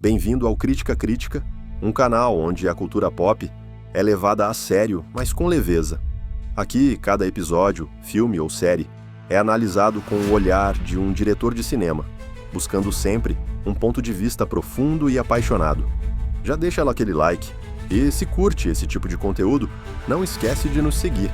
Bem-vindo ao Crítica Crítica, um canal onde a cultura pop é levada a sério, mas com leveza. Aqui, cada episódio, filme ou série, é analisado com o olhar de um diretor de cinema, buscando sempre um ponto de vista profundo e apaixonado. Já deixa lá aquele like e, se curte esse tipo de conteúdo, não esquece de nos seguir.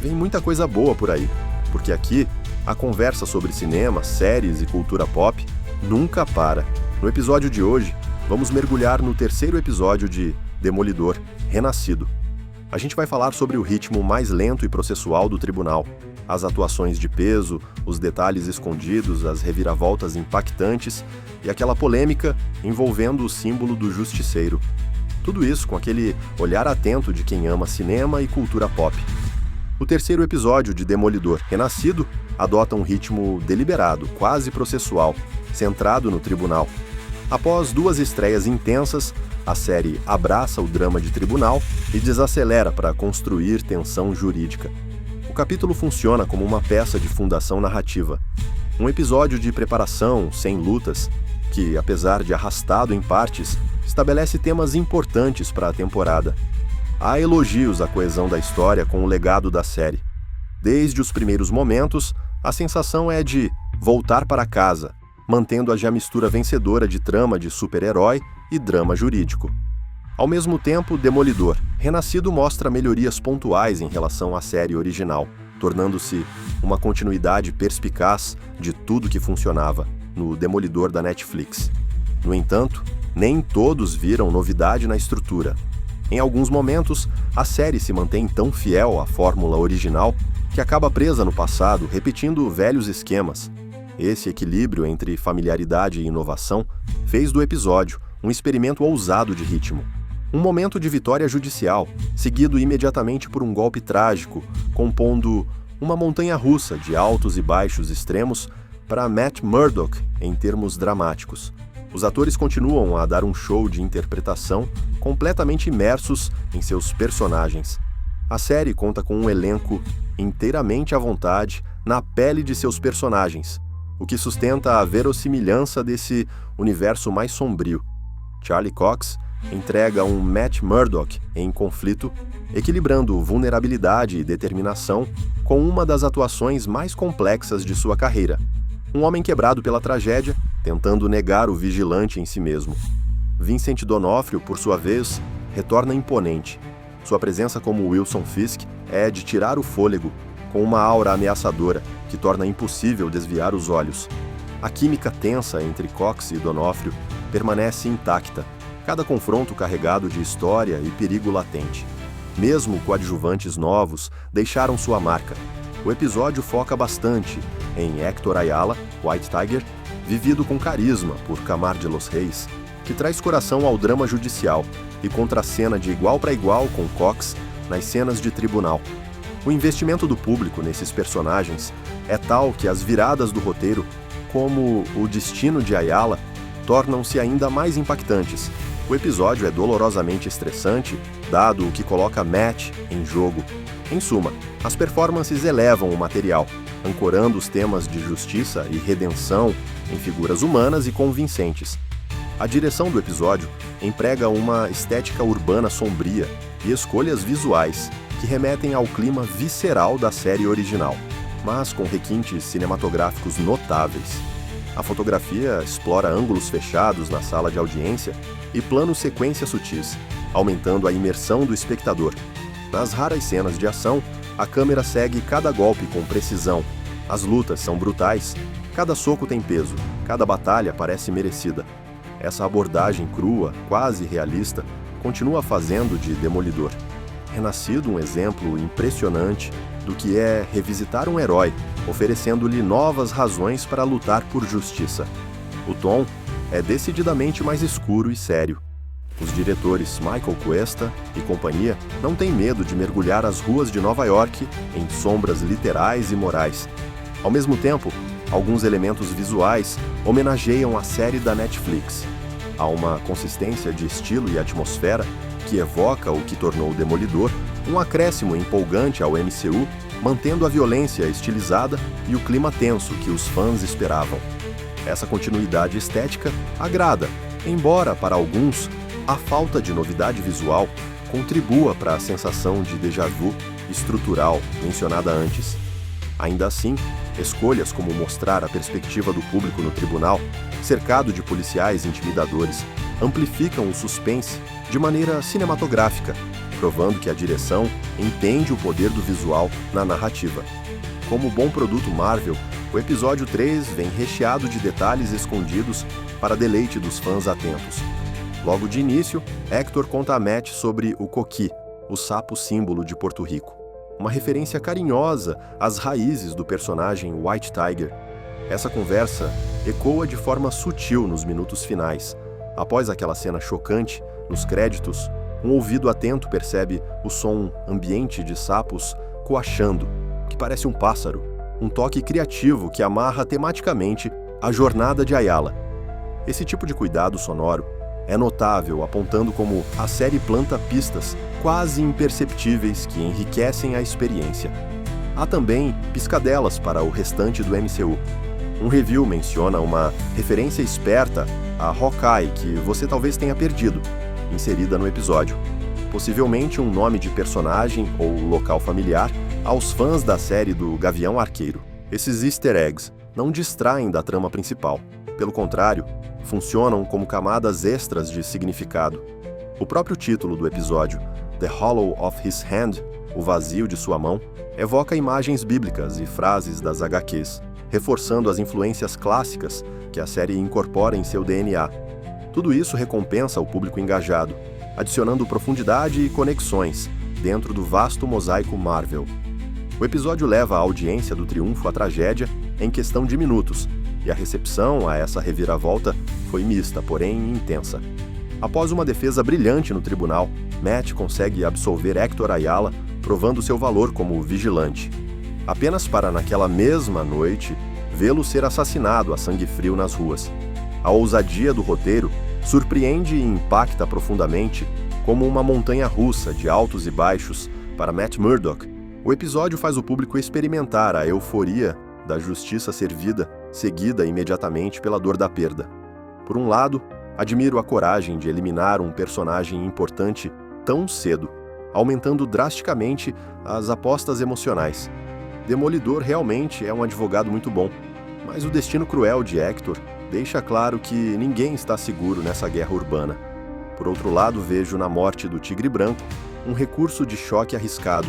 Vem muita coisa boa por aí, porque aqui a conversa sobre cinema, séries e cultura pop nunca para. No episódio de hoje, vamos mergulhar no terceiro episódio de Demolidor, Renascido. A gente vai falar sobre o ritmo mais lento e processual do tribunal, as atuações de peso, os detalhes escondidos, as reviravoltas impactantes e aquela polêmica envolvendo o símbolo do justiceiro. Tudo isso com aquele olhar atento de quem ama cinema e cultura pop. O terceiro episódio de Demolidor, Renascido, adota um ritmo deliberado, quase processual, centrado no tribunal. Após 2 estreias intensas, a série abraça o drama de tribunal e desacelera para construir tensão jurídica. O capítulo funciona como uma peça de fundação narrativa. Um episódio de preparação, sem lutas, que, apesar de arrastado em partes, estabelece temas importantes para a temporada. Há elogios à coesão da história com o legado da série. Desde os primeiros momentos, a sensação é de voltar para casa, mantendo a já mistura vencedora de trama de super-herói e drama jurídico. Ao mesmo tempo, Demolidor, Renascido mostra melhorias pontuais em relação à série original, tornando-se uma continuidade perspicaz de tudo que funcionava no Demolidor da Netflix. No entanto, nem todos viram novidade na estrutura. Em alguns momentos, a série se mantém tão fiel à fórmula original que acaba presa no passado, repetindo velhos esquemas. Esse equilíbrio entre familiaridade e inovação fez do episódio um experimento ousado de ritmo. Um momento de vitória judicial, seguido imediatamente por um golpe trágico, compondo uma montanha-russa de altos e baixos extremos para Matt Murdock em termos dramáticos. Os atores continuam a dar um show de interpretação completamente imersos em seus personagens. A série conta com um elenco inteiramente à vontade na pele de seus personagens, o que sustenta a verossimilhança desse universo mais sombrio. Charlie Cox entrega um Matt Murdock em conflito, equilibrando vulnerabilidade e determinação com uma das atuações mais complexas de sua carreira. Um homem quebrado pela tragédia, tentando negar o vigilante em si mesmo. Vincent D'Onofrio, por sua vez, retorna imponente. Sua presença como Wilson Fisk é de tirar o fôlego, com uma aura ameaçadora que torna impossível desviar os olhos. A química tensa entre Cox e D'Onofrio permanece intacta, cada confronto carregado de história e perigo latente. Mesmo coadjuvantes novos deixaram sua marca. O episódio foca bastante em Héctor Ayala, White Tiger, vivido com carisma por Camar de los Reis, que traz coração ao drama judicial e contracena de igual para igual com Cox nas cenas de tribunal. O investimento do público nesses personagens é tal que as viradas do roteiro, como o destino de Ayala, tornam-se ainda mais impactantes. O episódio é dolorosamente estressante, dado o que coloca Matt em jogo. Em suma, as performances elevam o material, ancorando os temas de justiça e redenção em figuras humanas e convincentes. A direção do episódio emprega uma estética urbana sombria e escolhas visuais que remetem ao clima visceral da série original, mas com requintes cinematográficos notáveis. A fotografia explora ângulos fechados na sala de audiência e planos sequência sutis, aumentando a imersão do espectador. Nas raras cenas de ação, a câmera segue cada golpe com precisão. As lutas são brutais, cada soco tem peso, cada batalha parece merecida. Essa abordagem crua, quase realista, continua fazendo de Demolidor Renascido um exemplo impressionante do que é revisitar um herói, oferecendo-lhe novas razões para lutar por justiça. O tom é decididamente mais escuro e sério. Os diretores Michael Cuesta e companhia não têm medo de mergulhar as ruas de Nova York em sombras literais e morais. Ao mesmo tempo, alguns elementos visuais homenageiam a série da Netflix. Há uma consistência de estilo e atmosfera que evoca o que tornou o Demolidor um acréscimo empolgante ao MCU, mantendo a violência estilizada e o clima tenso que os fãs esperavam. Essa continuidade estética agrada, Embora, para alguns, a falta de novidade visual contribua para a sensação de déjà vu estrutural mencionada antes. Ainda assim, escolhas como mostrar a perspectiva do público no tribunal, cercado de policiais intimidadores, amplificam o suspense de maneira cinematográfica, provando que a direção entende o poder do visual na narrativa. Como bom produto Marvel, o episódio 3 vem recheado de detalhes escondidos para deleite dos fãs atentos. Logo de início, Hector conta a Matt sobre o coqui, o sapo símbolo de Porto Rico. Uma referência carinhosa às raízes do personagem White Tiger. Essa conversa ecoa de forma sutil nos minutos finais. Após aquela cena chocante, nos créditos, um ouvido atento percebe o som ambiente de sapos coachando, que parece um pássaro, um toque criativo que amarra tematicamente a jornada de Ayala. Esse tipo de cuidado sonoro é notável, apontando como a série planta pistas quase imperceptíveis que enriquecem a experiência. Há também piscadelas para o restante do MCU. Um review menciona uma referência esperta a Hawkeye que você talvez tenha perdido, inserida no episódio. Possivelmente um nome de personagem ou local familiar aos fãs da série do Gavião Arqueiro. Esses easter eggs não distraem da trama principal. Pelo contrário, funcionam como camadas extras de significado. O próprio título do episódio, The Hollow of His Hand, o vazio de sua mão, evoca imagens bíblicas e frases das HQs, reforçando as influências clássicas que a série incorpora em seu DNA. Tudo isso recompensa o público engajado, adicionando profundidade e conexões dentro do vasto mosaico Marvel. O episódio leva a audiência do triunfo à tragédia em questão de minutos, e a recepção a essa reviravolta foi mista, porém intensa. Após uma defesa brilhante no tribunal, Matt consegue absolver Hector Ayala, provando seu valor como vigilante. Apenas para, naquela mesma noite, vê-lo ser assassinado a sangue frio nas ruas. A ousadia do roteiro surpreende e impacta profundamente, como uma montanha-russa de altos e baixos para Matt Murdock. O episódio faz o público experimentar a euforia da justiça servida, seguida imediatamente pela dor da perda. Por um lado, admiro a coragem de eliminar um personagem importante tão cedo, aumentando drasticamente as apostas emocionais. Demolidor realmente é um advogado muito bom, mas o destino cruel de Hector deixa claro que ninguém está seguro nessa guerra urbana. Por outro lado, vejo na morte do Tigre Branco um recurso de choque arriscado.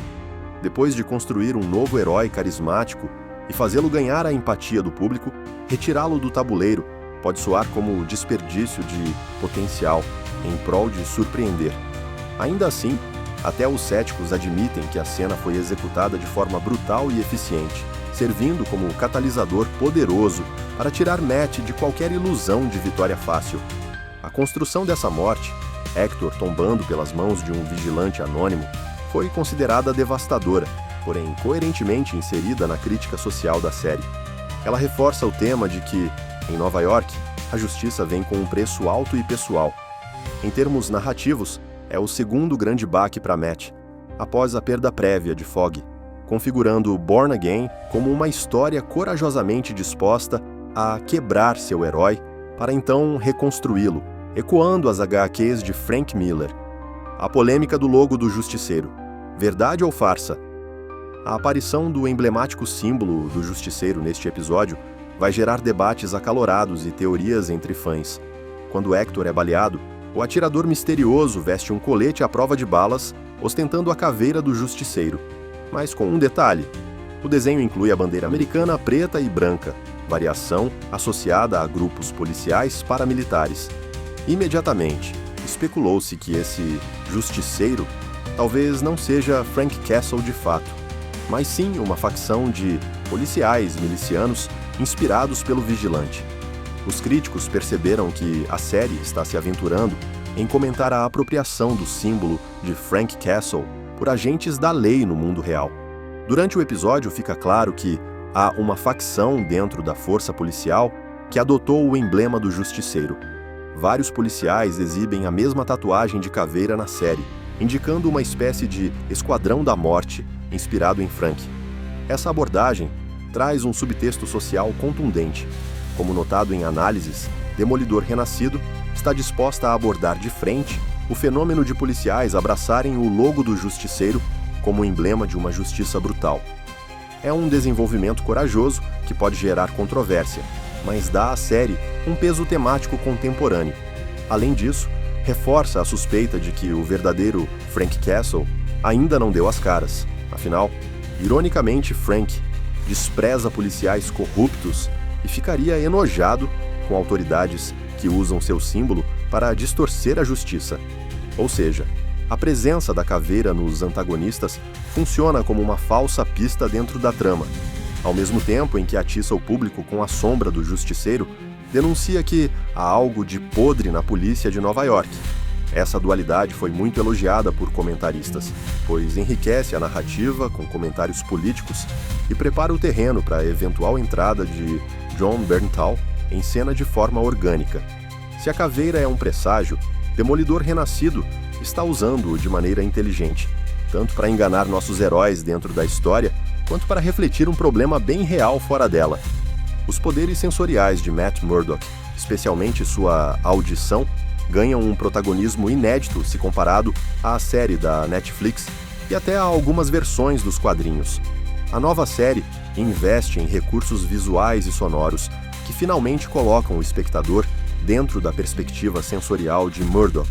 Depois de construir um novo herói carismático e fazê-lo ganhar a empatia do público, retirá-lo do tabuleiro pode soar como desperdício de potencial em prol de surpreender. Ainda assim, até os céticos admitem que a cena foi executada de forma brutal e eficiente, servindo como catalisador poderoso para tirar Matt de qualquer ilusão de vitória fácil. A construção dessa morte, Hector tombando pelas mãos de um vigilante anônimo, foi considerada devastadora, porém coerentemente inserida na crítica social da série. Ela reforça o tema de que, em Nova York, a justiça vem com um preço alto e pessoal. Em termos narrativos, é o segundo grande baque para Matt, após a perda prévia de Fogg, configurando Born Again como uma história corajosamente disposta a quebrar seu herói para então reconstruí-lo, ecoando as HQs de Frank Miller. A polêmica do logo do Justiceiro. Verdade ou farsa? A aparição do emblemático símbolo do Justiceiro neste episódio vai gerar debates acalorados e teorias entre fãs. Quando Hector é baleado, o atirador misterioso veste um colete à prova de balas, ostentando a caveira do Justiceiro. Mas com um detalhe: o desenho inclui a bandeira americana preta e branca, variação associada a grupos policiais paramilitares. Imediatamente, especulou-se que esse Justiceiro talvez não seja Frank Castle de fato, mas sim uma facção de policiais milicianos inspirados pelo vigilante. Os críticos perceberam que a série está se aventurando em comentar a apropriação do símbolo de Frank Castle por agentes da lei no mundo real. Durante o episódio fica claro que há uma facção dentro da força policial que adotou o emblema do Justiceiro. Vários policiais exibem a mesma tatuagem de caveira na série, indicando uma espécie de Esquadrão da Morte, inspirado em Frank. Essa abordagem traz um subtexto social contundente. Como notado em análises, Demolidor Renascido está disposta a abordar de frente o fenômeno de policiais abraçarem o logo do justiceiro como emblema de uma justiça brutal. É um desenvolvimento corajoso que pode gerar controvérsia, mas dá à série um peso temático contemporâneo. Além disso, reforça a suspeita de que o verdadeiro Frank Castle ainda não deu as caras. Afinal, ironicamente, Frank despreza policiais corruptos e ficaria enojado com autoridades que usam seu símbolo para distorcer a justiça. Ou seja, a presença da caveira nos antagonistas funciona como uma falsa pista dentro da trama. Ao mesmo tempo em que atiça o público com a sombra do justiceiro, denuncia que há algo de podre na polícia de Nova York. Essa dualidade foi muito elogiada por comentaristas, pois enriquece a narrativa com comentários políticos e prepara o terreno para a eventual entrada de Jon Bernthal em cena de forma orgânica. Se a caveira é um presságio, Demolidor Renascido está usando-o de maneira inteligente, tanto para enganar nossos heróis dentro da história, quanto para refletir um problema bem real fora dela. Os poderes sensoriais de Matt Murdock, especialmente sua audição, ganham um protagonismo inédito se comparado à série da Netflix e até a algumas versões dos quadrinhos. A nova série investe em recursos visuais e sonoros que finalmente colocam o espectador dentro da perspectiva sensorial de Murdock,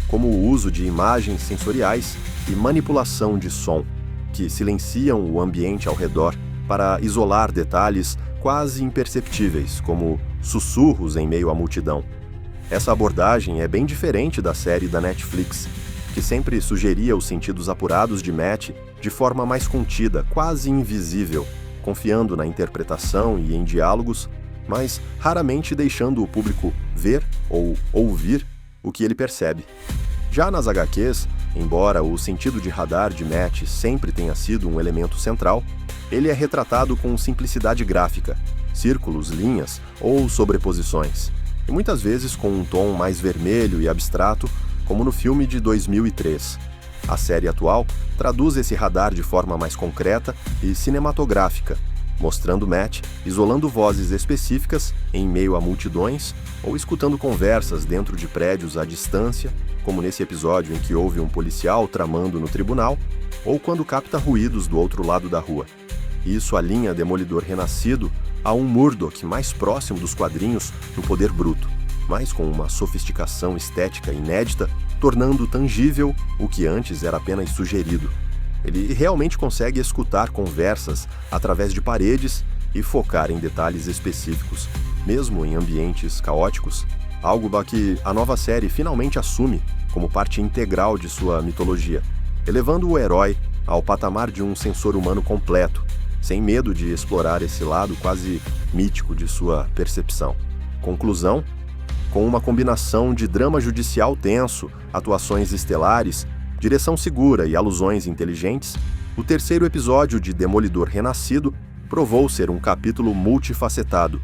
como o uso de imagens sensoriais e manipulação de som, que silenciam o ambiente ao redor para isolar detalhes quase imperceptíveis, como sussurros em meio à multidão. Essa abordagem é bem diferente da série da Netflix, que sempre sugeria os sentidos apurados de Matt de forma mais contida, quase invisível, confiando na interpretação e em diálogos, mas raramente deixando o público ver ou ouvir o que ele percebe. Já nas HQs, embora o sentido de radar de Matt sempre tenha sido um elemento central, ele é retratado com simplicidade gráfica, círculos, linhas ou sobreposições, e muitas vezes com um tom mais vermelho e abstrato, como no filme de 2003. A série atual traduz esse radar de forma mais concreta e cinematográfica, mostrando Matt isolando vozes específicas em meio a multidões ou escutando conversas dentro de prédios à distância, como nesse episódio em que houve um policial tramando no tribunal, ou quando capta ruídos do outro lado da rua. Isso alinha Demolidor Renascido a um Murdock mais próximo dos quadrinhos no poder bruto, mas com uma sofisticação estética inédita, tornando tangível o que antes era apenas sugerido. Ele realmente consegue escutar conversas através de paredes e focar em detalhes específicos, mesmo em ambientes caóticos, algo que a nova série finalmente assume como parte integral de sua mitologia, elevando o herói ao patamar de um sensor humano completo, sem medo de explorar esse lado quase mítico de sua percepção. Conclusão: com uma combinação de drama judicial tenso, atuações estelares, direção segura e alusões inteligentes, o terceiro episódio de Demolidor Renascido provou ser um capítulo multifacetado.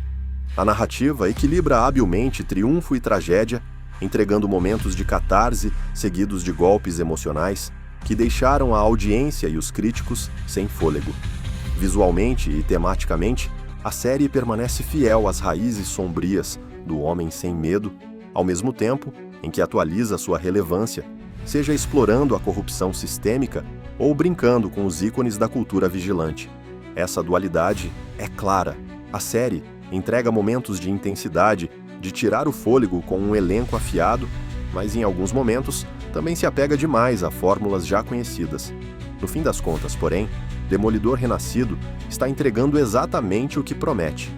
A narrativa equilibra habilmente triunfo e tragédia, entregando momentos de catarse seguidos de golpes emocionais que deixaram a audiência e os críticos sem fôlego. Visualmente e tematicamente, a série permanece fiel às raízes sombrias do Homem Sem Medo, ao mesmo tempo em que atualiza sua relevância, seja explorando a corrupção sistêmica ou brincando com os ícones da cultura vigilante. Essa dualidade é clara. A série entrega momentos de intensidade, de tirar o fôlego com um elenco afiado, mas em alguns momentos também se apega demais a fórmulas já conhecidas. No fim das contas, porém, Demolidor Renascido está entregando exatamente o que promete: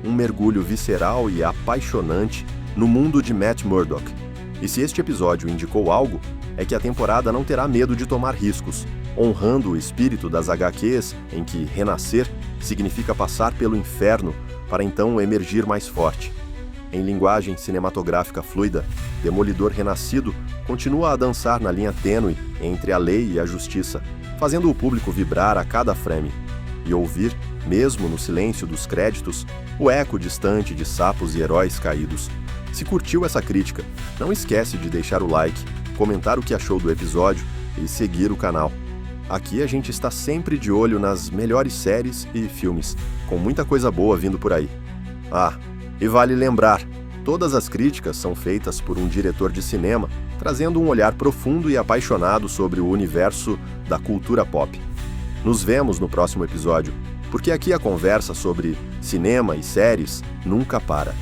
um mergulho visceral e apaixonante no mundo de Matt Murdock. E se este episódio indicou algo, é que a temporada não terá medo de tomar riscos, honrando o espírito das HQs em que renascer significa passar pelo inferno para então emergir mais forte. Em linguagem cinematográfica fluida, Demolidor Renascido continua a dançar na linha tênue entre a lei e a justiça, fazendo o público vibrar a cada frame e ouvir, mesmo no silêncio dos créditos, o eco distante de sapos e heróis caídos. Se curtiu essa crítica, não esquece de deixar o like, comentar o que achou do episódio e seguir o canal. Aqui a gente está sempre de olho nas melhores séries e filmes, com muita coisa boa vindo por aí. Ah, e vale lembrar, Todas as críticas são feitas por um diretor de cinema, trazendo um olhar profundo e apaixonado sobre o universo da cultura pop. Nos vemos no próximo episódio, porque aqui a conversa sobre cinema e séries nunca para.